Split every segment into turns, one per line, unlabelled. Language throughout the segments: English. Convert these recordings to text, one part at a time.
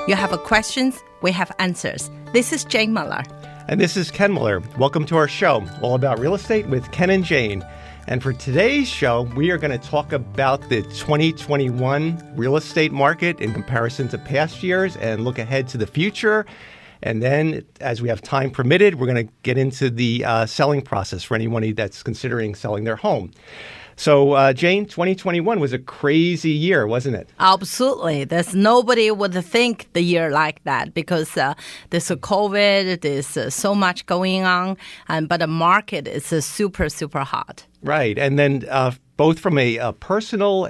You have questions, we have answers. This is Jane Muller.
And this is Ken Muller. Welcome to our show, all about real estate with Ken and Jane. And for today's show, we are going to talk about the 2021 real estate market in comparison to past years and look ahead to the future. And then, as we have time permitted, we're going to get into the selling process for anyone that's considering selling their home. So, Jane, 2021 was a crazy year, wasn't it?
Absolutely. There's nobody would think the year like that because there's a COVID, there's so much going on, but the market is super, super hot.
Right. And then both from a personal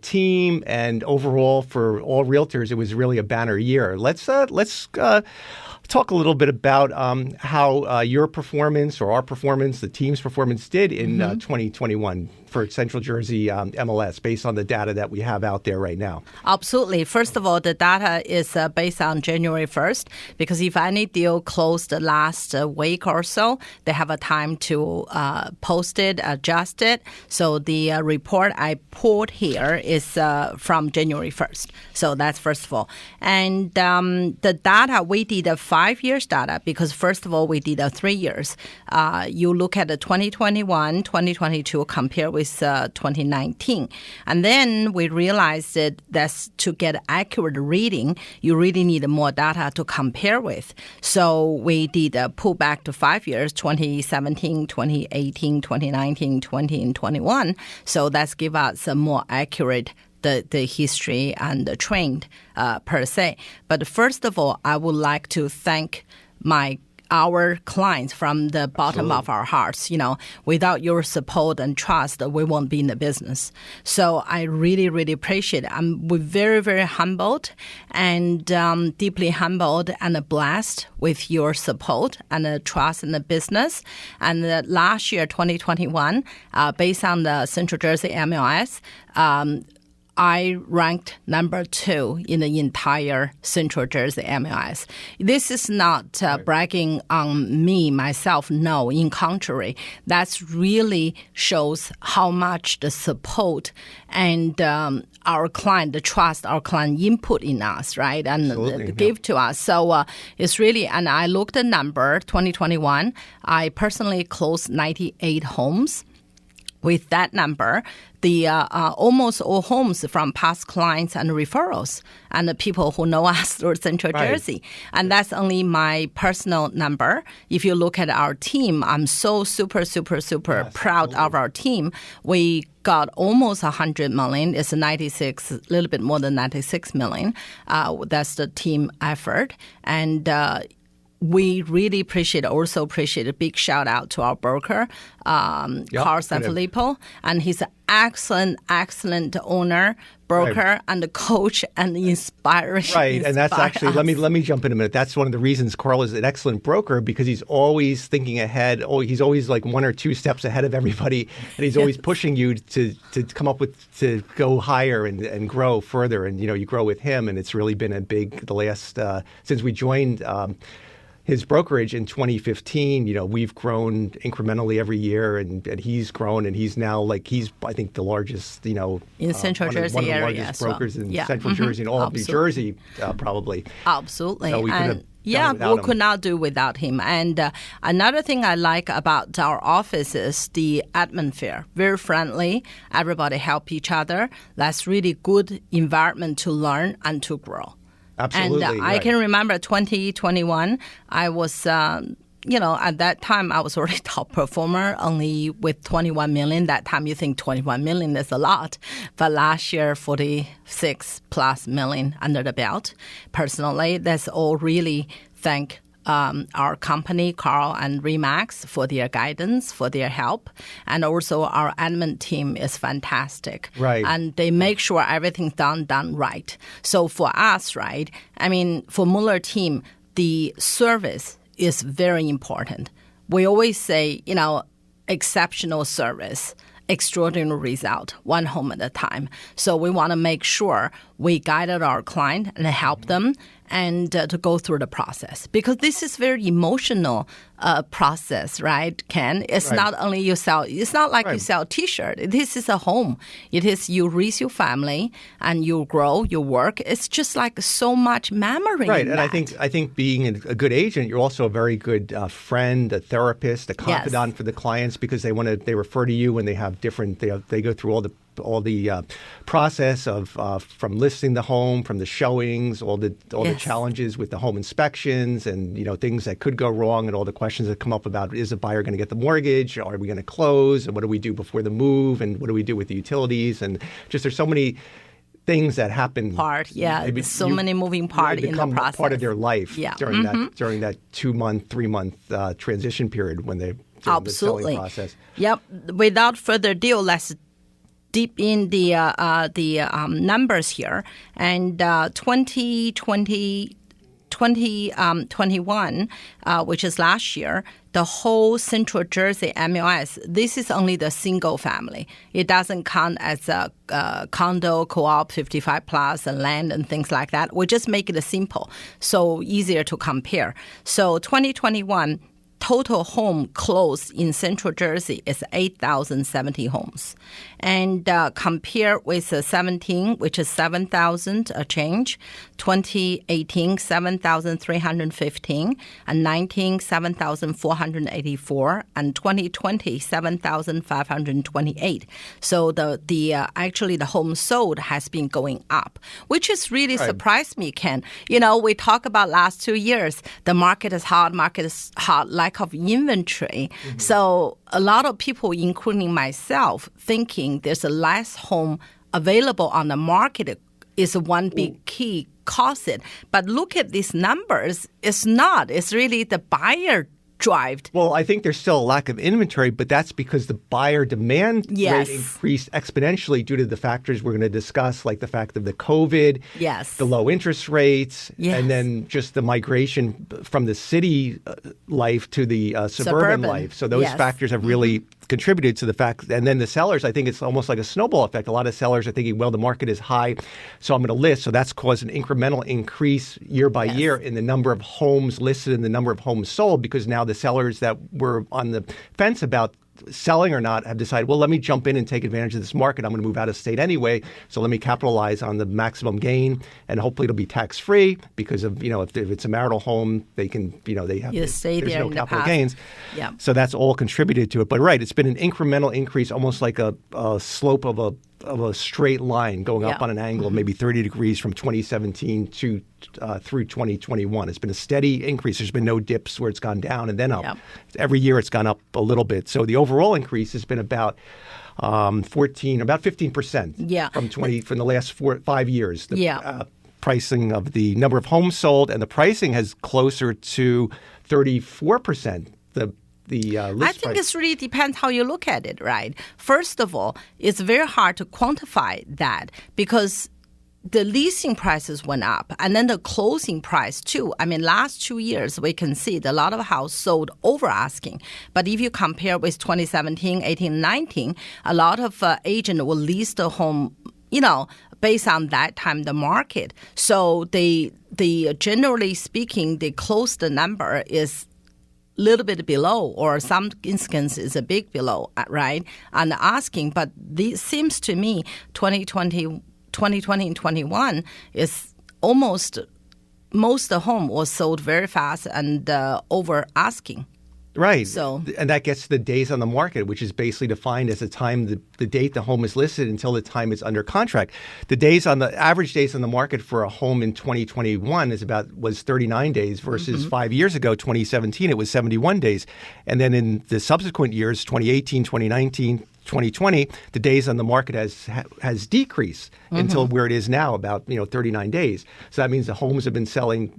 team and overall for all realtors, it was really a banner year. Let's talk a little bit about how your performance or our performance, the team's performance did in 2021 for Central Jersey MLS based on the data that we have out there right now.
Absolutely. First of all, the data is based on January 1st because if any deal closed the last week or so, they have a time to post it, adjust it. So the report I pulled here is from January 1st. So that's first of all. And the data, we did a 5 years data because first of all, we did a 3 years. You look at the 2021, 2022 compared with 2019. And then we realized that to get accurate reading, you really need more data to compare with. So we did a pull back to 5 years, 2017, 2018, 2019, 20, and 21. So that's give us a more accurate the history and the trend per se. But first of all, I would like to thank our clients from the bottom of our hearts. You know, without your support and trust, we won't be in the business. So I really, really appreciate it. We're very, very humbled and deeply humbled and blessed with your support and the trust in the business. And last year, 2021, based on the Central Jersey MLS, I ranked number 2 in the entire Central Jersey MLS. This is not bragging on me, myself, no, in contrary. That really shows how much the support and our client, the trust our client input in us, right, and give to us. So it's really, and I looked at number 2021, I personally closed 98 homes. With that number, the almost all homes from past clients and referrals and the people who know us through Central Jersey. And that's only my personal number. If you look at our team, I'm so super proud of our team. We got almost 100 million. It's 96, a little bit more than 96 million. That's the team effort. And we really appreciate a big shout out to our broker, Carl Sanfilippo, and he's an excellent owner, broker, and a coach and inspiring.
Right, and that's actually, let me jump in a minute. That's one of the reasons Carl is an excellent broker because he's always thinking ahead. He's always like 1 or 2 steps ahead of everybody, and he's always pushing you to come up with, to go higher and grow further. And, you know, you grow with him, and it's really been a big, the last, since we joined his brokerage in 2015, you know, we've grown incrementally every year, and he's grown, and he's now he's I think the largest, you know,
in Central Jersey
one of the
area
largest brokers in Central Jersey and all of New
Jersey,
probably.
Absolutely.
So we
could not do without him. And another thing I like about our office is the atmosphere. Very friendly. Everybody help each other. That's really good environment to learn and to grow.
Absolutely.
And I can remember 2021, I was, at that time, I was already top performer, only with 21 million. That time you think 21 million is a lot. But last year, 46 plus million under the belt. Personally, that's all really thank our company, Carl and Remax, for their guidance, for their help. And also our admin team is fantastic.
Right.
And they make sure everything's done right. So for us, right, I mean, for Muller team, the service is very important. We always say, you know, exceptional service, extraordinary result, one home at a time. So we want to make sure we guided our client and helped them and to go through the process. Because this is very emotional process, right, Ken? It's not only you sell, it's not like you sell a T-shirt. This is a home. It is you raise your family and you grow, you work. It's just like so much memory.
Right,
in
and
that.
I think being a good agent, you're also a very good friend, a therapist, a confidant for the clients because they refer to you when they have different. They go through all the process of from listing the home, from the showings, all the challenges with the home inspections, and things that could go wrong, and all the questions that come up about is a buyer going to get the mortgage, are we going to close, and what do we do before the move, and what do we do with the utilities, and just there's so many things that happen.
Many moving parts in the process.
Part of their life during that 2-month, 3-month transition period when they're doing the selling process.
Yep. Without further ado, let's deep in the numbers here. And 2021, which is last year, the whole Central Jersey MLS, this is only the single family. It doesn't count as a condo, co-op, 55 plus, and land and things like that. We just make it simple, so easier to compare. So 2021, total home closed in Central Jersey is 8,070 homes. And compare with 17, which is 7,000 a change, 2018, 7,315, and 19, 7,484, and 2020, 7,528. So actually the home sold has been going up, which is really surprised me, Ken. We talk about last 2 years, the market is hot, lack of inventory. Mm-hmm. So a lot of people, including myself, thinking there's a less home available on the market is one big key cause it. But look at these numbers. It's not. It's really the buyer drive.
Well, I think there's still a lack of inventory, but that's because the buyer demand rate increased exponentially due to the factors we're going to discuss, like the fact of the COVID, the low interest rates, and then just the migration from the city life to the suburban life. So those factors have really contributed to the fact. And then the sellers, I think it's almost like a snowball effect. A lot of sellers are thinking, well, the market is high, so I'm going to list. So that's caused an incremental increase year by year in the number of homes listed and the number of homes sold, because now the sellers that were on the fence about selling or not have decided, well, let me jump in and take advantage of this market. I'm going to move out of state anyway, so let me capitalize on the maximum gain, and hopefully it'll be tax free because of if it's a marital home, they can they have there's no capital gains.
Yeah.
So that's all contributed to it. But it's been an incremental increase, almost like a slope of a straight line going up on an angle of maybe 30 degrees from 2017 to through 2021. It's been a steady increase. There's been no dips where it's gone down and then up. Yep. Every year it's gone up a little bit. So the overall increase has been about 15% from the last 5 years. The pricing of the number of homes sold, and the pricing has closer to 34%.
I think it really depends how you look at it, right? First of all, it's very hard to quantify that because the leasing prices went up and then the closing price too. I mean, last 2 years, we can see that a lot of houses sold over asking. But if you compare with 2017, 18, 19, a lot of agents will lease the home, based on that time, the market. So they generally speaking, they close the number is little bit below, or some instances a big below, right, on the asking. But this seems to me 2020 and 21 is almost most of the home was sold very fast and over asking.
Right. And that gets to the days on the market, which is basically defined as the time, the date the home is listed until the time it's under contract. The average days on the market for a home in 2021 was 39 days versus 5 years ago, 2017, it was 71 days. And then in the subsequent years, 2018, 2019, 2020, the days on the market has decreased until where it is now, about 39 days. So that means the homes have been selling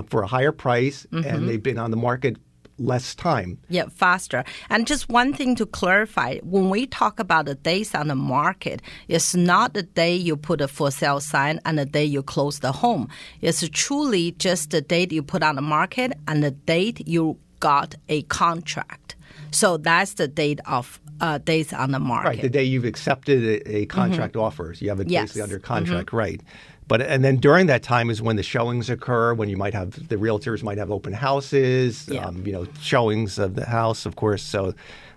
for a higher price and they've been on the market less time.
Yeah, faster. And just one thing to clarify, when we talk about the days on the market, it's not the day you put a for sale sign and the day you close the home. It's truly just the date you put on the market and the date you got a contract. So that's the date of days on the market.
Right, the day you've accepted a contract offer. So you have it basically under contract, right. And then during that time is when the showings occur, when you might have the realtors might have open houses, showings of the house, of course. So,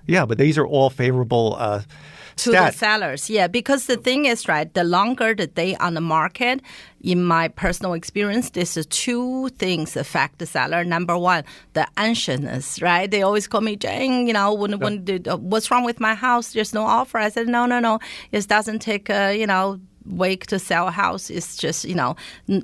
yeah, but these are all favorable
to the sellers. Yeah, because the thing is, right, the longer the day on the market, in my personal experience, there's two things affect the seller. Number one, the anxiousness, right? They always call me, Jane, what's wrong with my house? There's no offer. I said, no. It doesn't take, week to sell a house. Is just,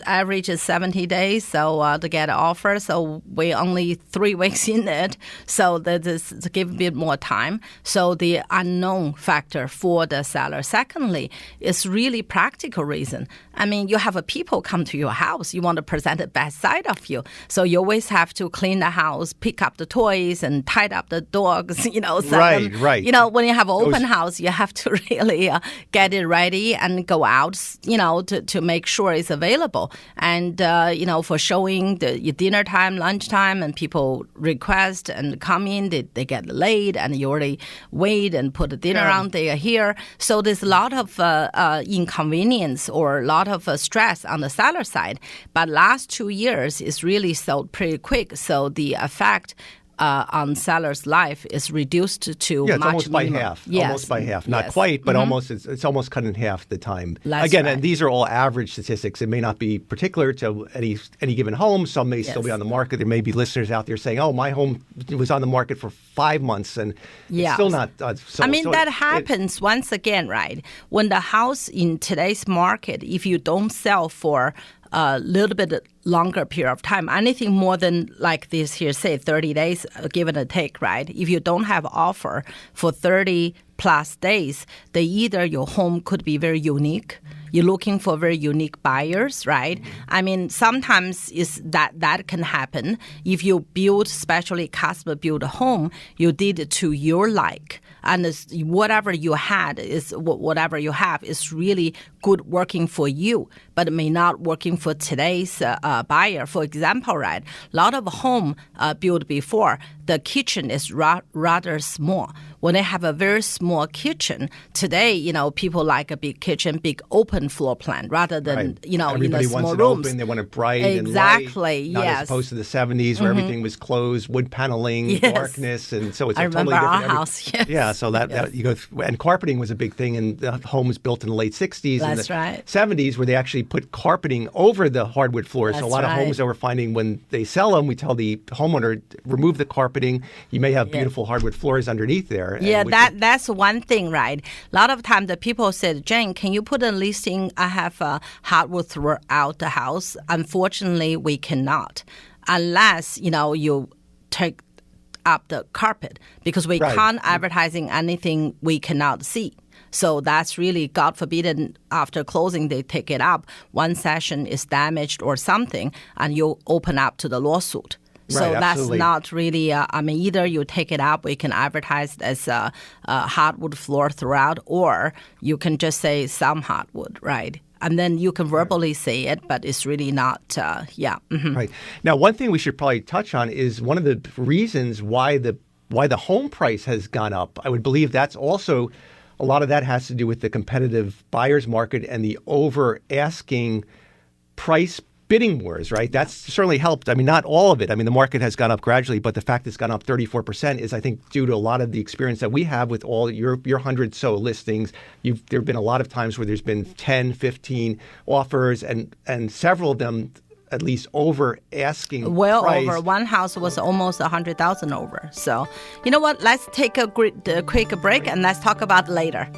average is 70 days to get an offer. So we only 3 weeks in it. So that is to give a bit more time. So the unknown factor for the seller. Secondly, is really practical reason. I mean, you have people come to your house. You want to present the best side of you. So you always have to clean the house, pick up the toys, and tie up the dogs,
Right.
When you have an open house, you have to really get it ready and go out, to make sure it's available. And, for showing your dinner time, lunchtime, and people request and come in, they get late, and you already wait and put the dinner on, they are here. So there's a lot of inconvenience or a lot of stress on the seller side. But last 2 years, it's really sold pretty quick. So the effect on seller's life is reduced to
it's
much
almost by
minimum.
half.
Yes.
Almost by half. Not quite, but almost. It's almost cut in half the time.
That's
Again,
right.
and these are all average statistics. It may not be particular to any given home. Some may still be on the market. There may be listeners out there saying, "Oh, my home was on the market for 5 months and it's still not sold."
I mean, that happens once again, right? When the house in today's market, if you don't sell for a little bit longer period of time, anything more than like this here, say 30 days, give it a take, right? If you don't have offer for 30 plus days, then either your home could be very unique. You're looking for very unique buyers, right? I mean, sometimes is that can happen. If you build, especially custom build a home, you did it to your like. And whatever you have is really good working for you, but it may not working for today's buyer. For example, right, a lot of home built before, the kitchen is rather small. When they have a very small kitchen, today, people like a big kitchen, big open floor plan rather than,
Everybody
in a small
wants it
rooms.
open. They want it bright
Exactly,
and light. Not
yes.
as opposed to the 70s where everything was closed, wood paneling, darkness, and so it's a totally
remember
different.
our house, yes.
Yeah, so that you go through, and carpeting was a big thing in the homes built in the late 60s
That's
and the
right.
70s where they actually put carpeting over the hardwood floors. So a lot of homes that we're finding when they sell them, we tell the homeowner, remove the carpeting. You may have beautiful hardwood floors underneath there.
Yeah, that's one thing, right? A lot of times the people said, Jane, can you put a listing? I have hardwood throughout the house. Unfortunately, we cannot, unless, you take up the carpet, because we can't advertising anything we cannot see. So that's really, God forbid, and after closing, they take it up. One session is damaged or something, and you open up to the lawsuit. So that's not really, either you take it up, we can advertise as a hardwood floor throughout, or you can just say some hardwood, right? And then you can verbally say it, but it's really not,
Right. Now, one thing we should probably touch on is one of the reasons why the home price has gone up. I would believe that's also, a lot of that has to do with the competitive buyer's market and the over-asking price bidding wars, right? That's certainly helped. I mean, not all of it. I mean, the market has gone up gradually, but the fact it's gone up 34% is, I think, due to a lot of the experience that we have with all your 100 so listings. There have been a lot of times where there's been 10, 15 offers, and several of them at least over asking
well
price.
Over. One house was almost 100,000 over. So, you know what? Let's take a quick break and let's talk about it later.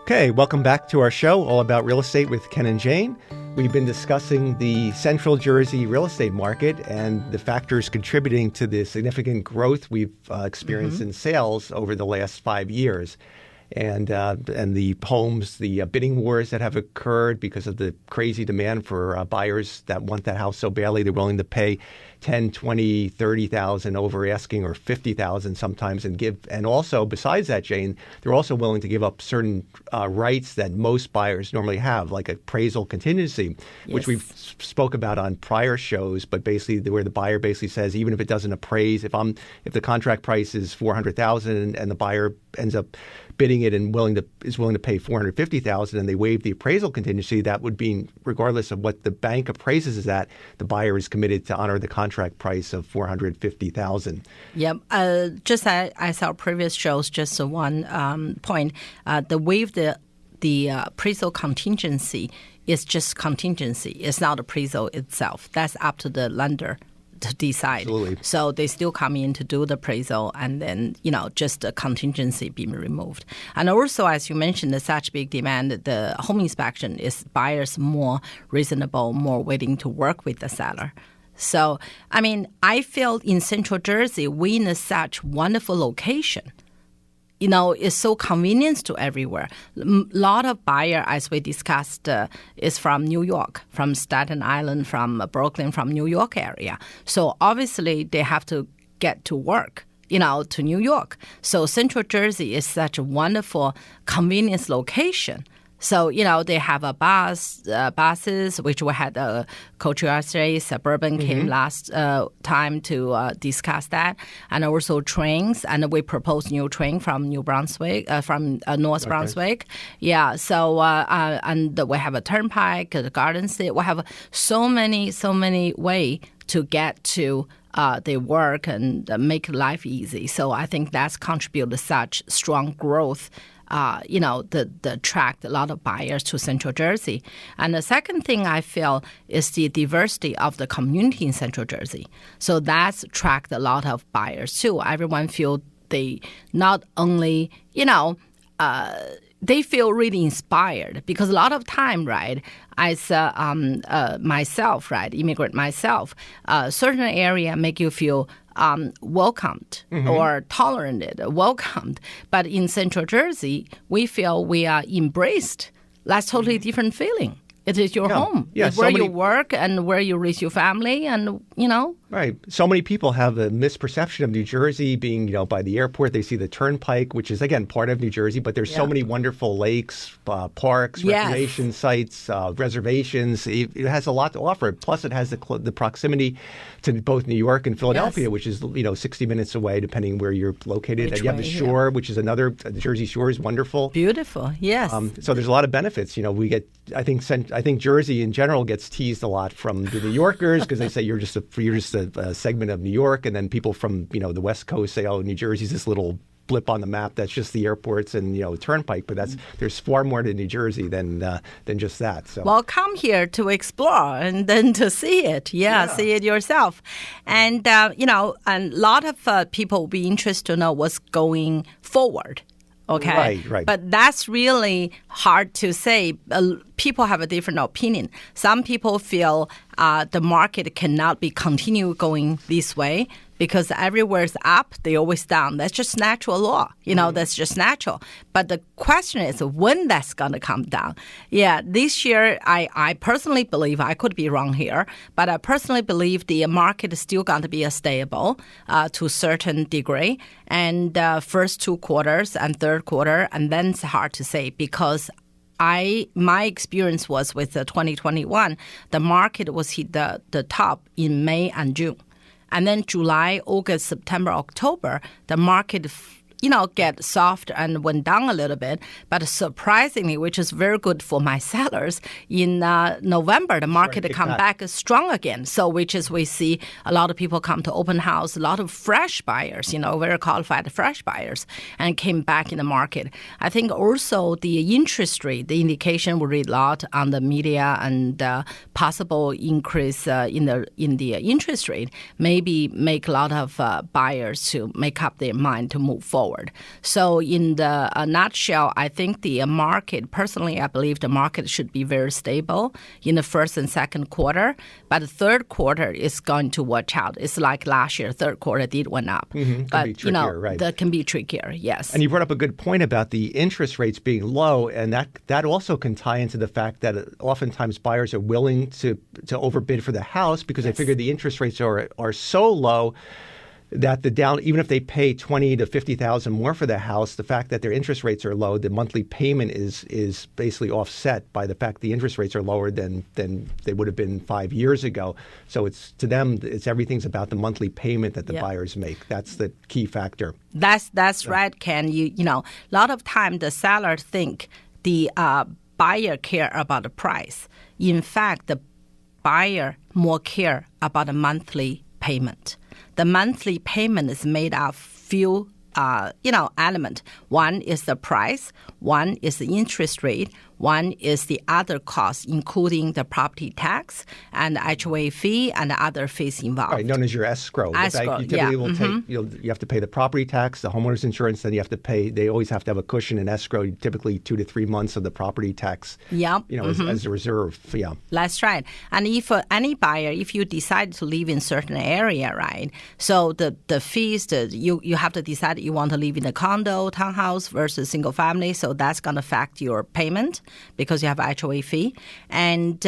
Okay, welcome back to our show, All About Real Estate with Ken and Jane. We've been discussing the Central Jersey real estate market and the factors contributing to the significant growth we've experienced in sales over the last 5 years. And the homes, the bidding wars that have occurred because of the crazy demand for buyers that want that house so badly they're willing to pay 10, 20, 30,000 over asking or 50,000 sometimes and also besides that, Jane, they're also willing to give up certain rights that most buyers normally have, like appraisal contingency, which we've spoke about on prior shows, but basically where the buyer basically says, even if it doesn't appraise, if the contract price is 400,000 and the buyer ends up bidding it and is willing to pay 450,000 and they waive the appraisal contingency, that would be regardless of what the bank appraises is at, the buyer is committed to honor the contract price of 450,000.
Yep. Just as our previous shows, just one point, the waive the appraisal contingency is just contingency. It's not appraisal itself. That's up to the lender to decide.
Absolutely.
So they still come in to do the appraisal and then, just the contingency being removed. And also, as you mentioned, there's such big demand, the home inspection is buyers more reasonable, more willing to work with the seller. So, I feel in Central Jersey, we're in such wonderful location. It's so convenient to everywhere. A lot of buyer, as we discussed, is from New York, from Staten Island, from Brooklyn, from New York area. So obviously they have to get to work, to New York. So Central Jersey is such a wonderful convenience location. So, they have a buses, which we had Coach USA, Suburban came last time to discuss that, and also trains. And we proposed new train from New Brunswick, from North Brunswick. Yeah, so, and we have a turnpike, the Garden State. We have so many ways to get to their work and make life easy. So I think that's contributed to such strong growth. The attract a lot of buyers to Central Jersey. And the second thing I feel is the diversity of the community in Central Jersey. So that's attract a lot of buyers too. Everyone feel they not only, they feel really inspired because a lot of time, right, as myself, right, immigrant myself, certain area make you feel welcomed or tolerated, welcomed. But in Central Jersey, we feel we are embraced. That's totally different feeling. It is your home.
Yeah,
it's where you work and where you raise your family and,
Right. So many people have a misperception of New Jersey being, by the airport. They see the turnpike, which is, again, part of New Jersey, but there's so many wonderful lakes, parks, recreation sites, reservations. It has a lot to offer. Plus, it has the proximity to both New York and Philadelphia, which is, 60 minutes away, depending where you're located. And you have the shore, which is another, the Jersey Shore is wonderful.
Beautiful, yes.
So there's a lot of benefits. We get, I think Jersey in general gets teased a lot from the New Yorkers because they say you're just a segment of New York, and then people from the West Coast say, "Oh, New Jersey's this little blip on the map. That's just the airports and turnpike." But there's far more to New Jersey than just that. So
come here to explore and then to see it. See it yourself, and and a lot of people will be interested to know what's going forward. Okay.
Right.
But that's really hard to say. People have a different opinion. Some people feel the market cannot be continue going this way because everywhere's up, they always down. That's just natural law. That's just natural. But the question is when that's going to come down. Yeah, this year, I personally believe, I could be wrong here, but I personally believe the market is still going to be stable to a certain degree. And first 2 quarters and third quarter, and then it's hard to say because my experience was with 2021, the market was hit the top in May and June. And then July, August, September, October, the market get soft and went down a little bit. But surprisingly, which is very good for my sellers, in November, the market come back strong again. So which is we see a lot of people come to open house, a lot of fresh buyers, very qualified fresh buyers, and came back in the market. I think also the interest rate, the indication we read a lot on the media and possible increase in the interest rate, maybe make a lot of buyers to make up their mind to move forward. forward. So in the nutshell, I think the market, personally, I believe the market should be very stable in the first and second quarter. But the third quarter is going to watch out. It's like last year, third quarter did went up.
Can be trickier, right?
That can be trickier, yes.
And you brought up a good point about the interest rates being low, and that also can tie into the fact that oftentimes buyers are willing to overbid for the house because they figure the interest rates are so low that even if they pay $20,000 to $50,000 more for the house, the fact that their interest rates are low, the monthly payment is basically offset by the fact the interest rates are lower than they would have been 5 years ago. So it's to them, everything's about the monthly payment that the buyers make. That's the key factor.
That's right, Ken. You know, a lot of time the seller think the buyer care about the price. In fact, the buyer more care about the monthly payment. The monthly payment is made of few, element. One is the price, one is the interest rate, one is the other costs, including the property tax and the HOA fee and the other fees involved.
Right, known as your escrow.
Escrow,
you typically will take, you have to pay the property tax, the homeowner's insurance, then you have to pay, they always have to have a cushion in escrow, typically 2 to 3 months of the property tax, as a reserve. Yeah.
That's right. And if any buyer, if you decide to live in certain area, right, so the fees, you have to decide you want to live in a condo, townhouse versus single family, so that's going to affect your payment because you have HOA fee. And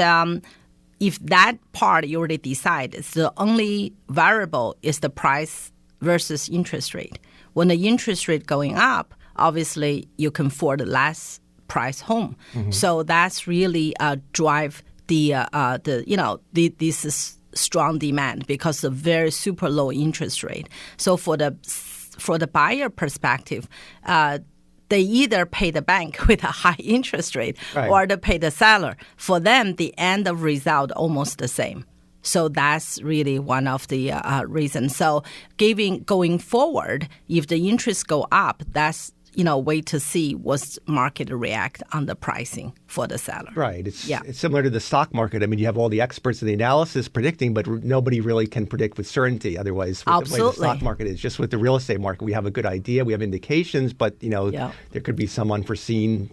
if that part you already decide, the only variable is the price versus interest rate. When the interest rate going up, obviously you can afford less price home. So that's really drive this is strong demand because of very super low interest rate. So for the buyer perspective, they either pay the bank with a high interest rate or they pay the seller. For them, the end of result almost the same. So that's really one of the reasons. So going forward, if the interest go up, that's wait to see what's market react on the pricing for the seller.
Right. It's similar to the stock market. I mean, you have all the experts in the analysis predicting, but nobody really can predict with certainty. Otherwise, with the way the stock market is, just with the real estate market, we have a good idea, we have indications, but there could be some unforeseen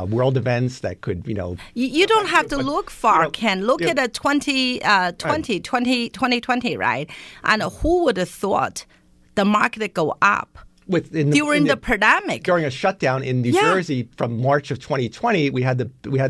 world events that could,
You don't have to look far, Ken. Look at the 2020, right? And who would have thought the market go up? During the pandemic,
during a shutdown in New Jersey from March of 2020, we had the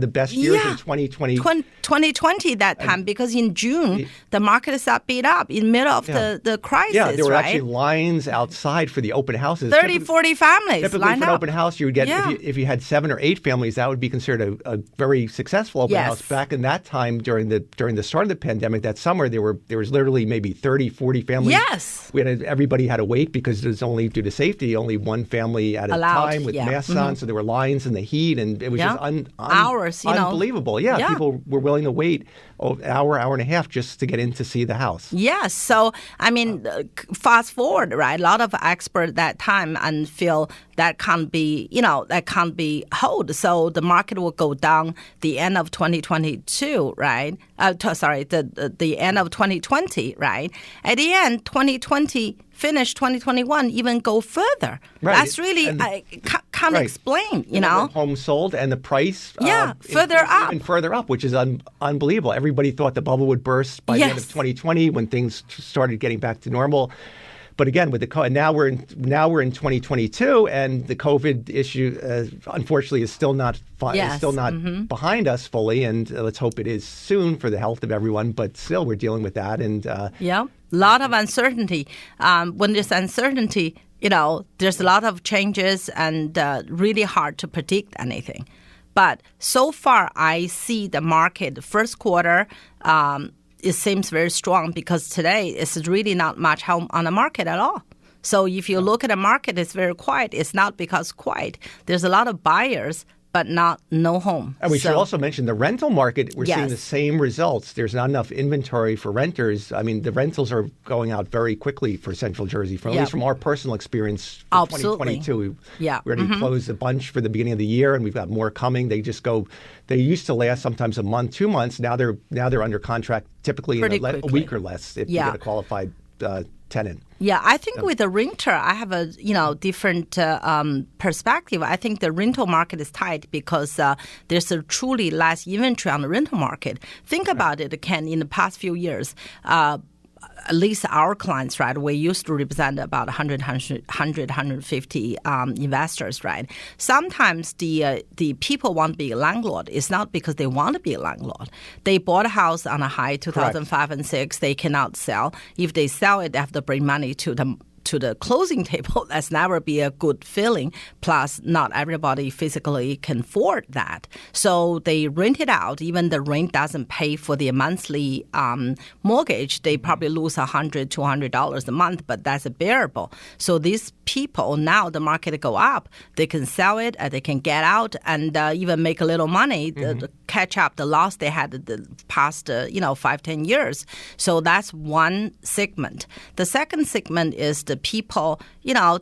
best years in 2020.
2020 that time, because in June the market started beat up in the middle of the crisis.
Yeah, there were actually lines outside for the open houses.
30, 40 families
typically
lined
for an
up.
Open house, you would get if you had 7 or 8 families, that would be considered a very successful open house. Back in that time, during the start of the pandemic, that summer there was literally maybe 30, 40 families.
Yes,
everybody had to wait because it was only due to safety, only one family at a time with masks on, so there were lines in the heat, and it was just
hours,
unbelievable. People were willing to wait an hour and a half just to get in to see the house.
Yes. So, I mean, fast forward, right? A lot of experts that time and feel that can't be hold. So the market will go down the end of 2022, right? The end of 2020, right? At the end, 2020 finish 2021, even go further. Right. That's really, I can't explain,
Homes sold and the price
further up.
Even further up, which is unbelievable. Everybody thought the bubble would burst by the end of 2020 when things started getting back to normal. But again, with now we're in 2022, and the COVID issue, unfortunately, is still not behind us fully. And let's hope it is soon for the health of everyone. But still, we're dealing with that. And
a lot of uncertainty. When there's uncertainty, there's a lot of changes, and really hard to predict anything. But so far, I see the market first quarter. It seems very strong because today it's really not much home on the market at all. So if you look at the market, it's very quiet. It's not because quiet. There's a lot of buyers, but no home.
And we should also mention the rental market. We're seeing the same results. There's not enough inventory for renters. I mean, the rentals are going out very quickly for Central Jersey, at least from our personal experience for 2022. We already closed a bunch for the beginning of the year, and we've got more coming. They used to last sometimes a month, 2 months. Now they're under contract typically in a week or less if you get a qualified tenant.
Yeah, I think with the renter, I have a different perspective. I think the rental market is tight because there's a truly less inventory on the rental market. Think about it, Ken. In the past few years, at least our clients, right, we used to represent about 150 investors, right? Sometimes the people want to be a landlord. It's not because they want to be a landlord. They bought a house on a high 2005 and 6. They cannot sell. If they sell it, they have to bring money to the closing table. That's never be a good feeling. Plus, not everybody physically can afford that. So they rent it out. Even the rent doesn't pay for the monthly mortgage. They probably lose $100, $200 a month, but that's bearable. So these people, now the market go up, they can sell it, they can get out and even make a little money to catch up the loss they had the past 5-10 years. So that's one segment. The second segment is the people,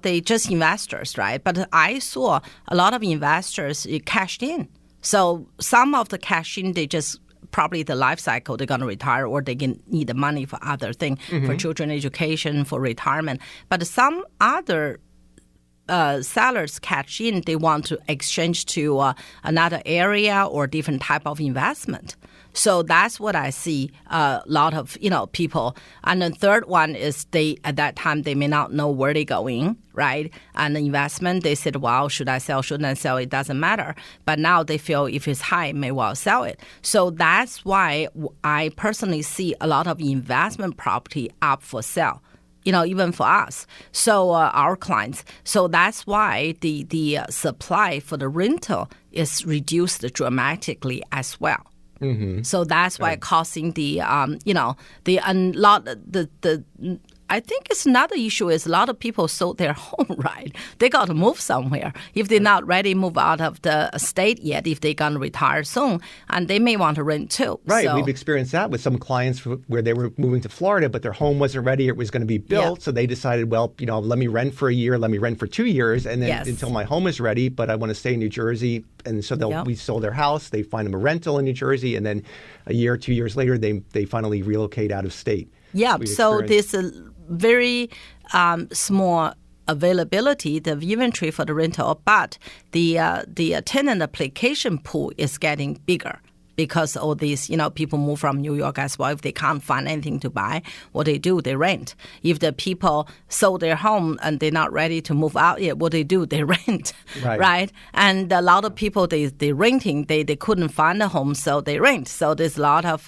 they just investors, right? But I saw a lot of investors cashed in. So some of the cash in, they just probably the life cycle, they're going to retire or they can need the money for other things, for children education, for retirement. But some other sellers cash in, they want to exchange to another area or different type of investment. So that's what I see a lot of, people. And the third one is at that time, they may not know where they're going, right? And the investment, they said, well, should I sell, shouldn't I sell? It doesn't matter. But now they feel if it's high, may well sell it. So that's why I personally see a lot of investment property up for sale. Even for us, so our clients. So that's why the supply for the rental is reduced dramatically as well. So that's why causing I think it's another issue is a lot of people sold their home, right? They got to move somewhere. If they're not ready to move out of the state yet, if they're going to retire soon, and they may want to rent too.
Right.
So,
we've experienced that with some clients where they were moving to Florida, but their home wasn't ready. It was going to be built. So they decided, well, let me rent for a year, let me rent for 2 years, and then until my home is ready, but I want to stay in New Jersey. And so we sold their house. They find them a rental in New Jersey. And then a year, 2 years later, they finally relocate out of state.
Yeah. So there's a very small availability, the inventory for the rental, but the tenant application pool is getting bigger because all these, people move from New York as well. If they can't find anything to buy, what they do, they rent. If the people sold their home and they're not ready to move out yet, what they do, they rent, right? And a lot of people, they renting, they couldn't find a home, so they rent. So there's a lot of,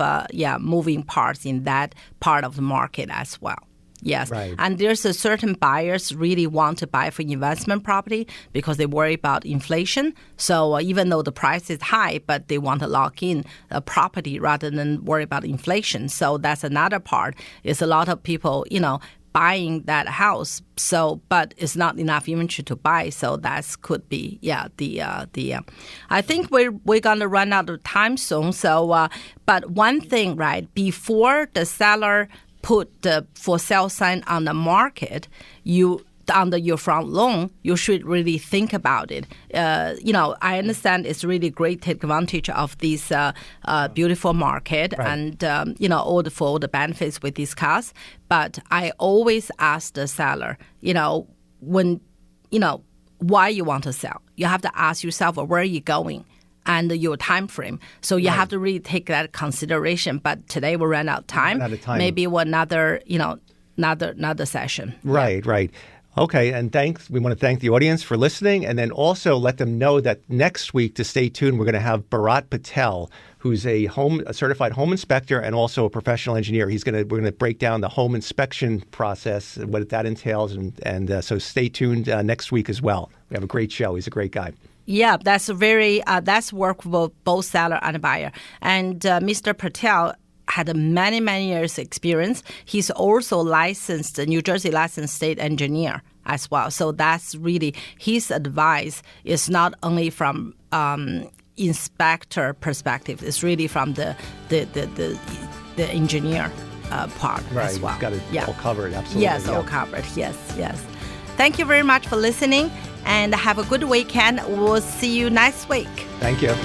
moving parts in that part of the market as well. Yes.
Right.
And there's a certain buyers really want to buy for investment property because they worry about inflation. So even though the price is high, but they want to lock in a property rather than worry about inflation. So that's another part. Is a lot of people, buying that house. So, but it's not enough inventory to buy. So that could be, I think we're gonna run out of time soon. So, but one thing, right, before the seller put the for sale sign on the market, under your front loan, you should really think about it. I understand it's really great to take advantage of this beautiful market and, all the benefits we discuss. But I always ask the seller, why you want to sell. You have to ask yourself, where are you going? And your time frame. So you have to really take that consideration. But today we ran out of time. Maybe another, another session.
Right. Okay, and thanks. We want to thank the audience for listening, and then also let them know that next week, to stay tuned, we're going to have Bharat Patel, who's a certified home inspector and also a professional engineer. We're going to break down the home inspection process, what that entails, and so stay tuned next week as well. We have a great show. He's a great guy.
Yeah, that's that's work for both seller and buyer. And Mr. Patel had many, many years experience. He's also licensed, New Jersey licensed state engineer as well. So that's really his advice is not only from inspector perspective. It's really from the engineer part as well.
He's got it all covered. Absolutely.
Yes, all covered. Yes. Thank you very much for listening. And have a good weekend. We'll see you next week.
Thank you.